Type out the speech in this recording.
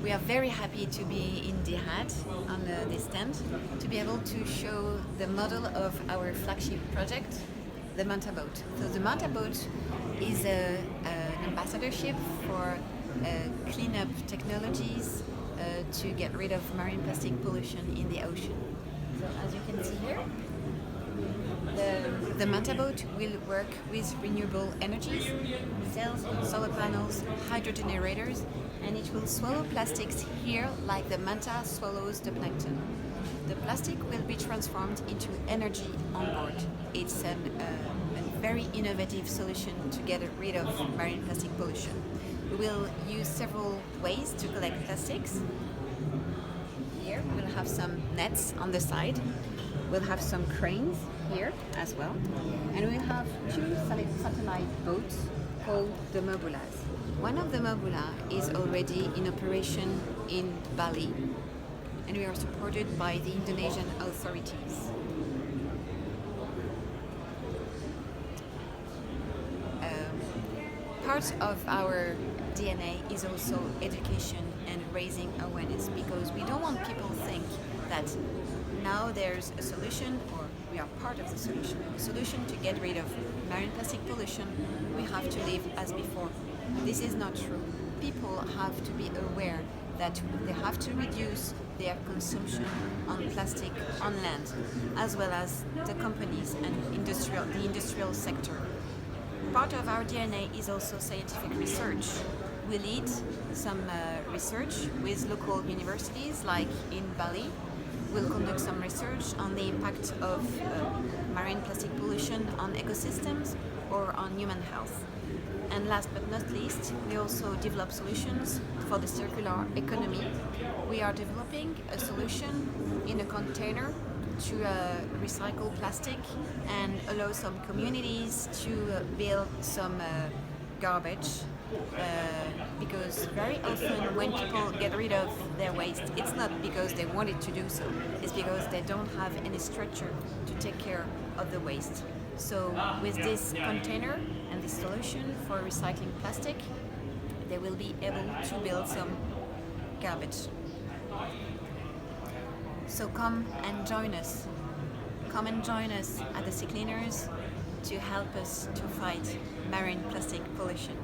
We are very happy to be in DIHAD on this stand to be able to show the model of our flagship project, the Manta boat. So the Manta boat is an ambassadorship for cleanup technologies to get rid of marine plastic pollution in the ocean. So as you can see here, the Manta boat will work with renewable energies, cells, solar panels, hydrogen aerators, and it will swallow plastics here like the Manta swallows the plankton. The plastic will be transformed into energy on board. It's a very innovative solution to get rid of marine plastic pollution. We will use several ways to collect plastics. Here we'll have some nets on the side. We'll have some cranes here as well. And we'll have two satellite boats called the Mobulas. One of the Mobula is already in operation in Bali, and we are supported by the Indonesian authorities. Part of our DNA is also education and raising awareness, because we don't want people to think that now there's a solution, or we are part of the solution to get rid of marine plastic pollution. We have to live as before. This is not true. People have to be aware that they have to reduce their consumption on plastic on land, as well as the companies and the industrial sector. Part of our DNA is also scientific research. We lead some research with local universities, like in Bali. We'll conduct some research on the impact of marine plastic pollution on ecosystems or on human health. And last but not least, we also develop solutions for the circular economy. We are developing a solution in a container to recycle plastic and allow some communities to build some garbage, because very often when people get rid of their waste, it's not because they wanted to do so, it's because they don't have any structure to take care of the waste. So with this container and this solution for recycling plastic, they will be able to build some garbage. So come and join us. Come and join us at the SEACLEANERS to help us to fight marine plastic pollution.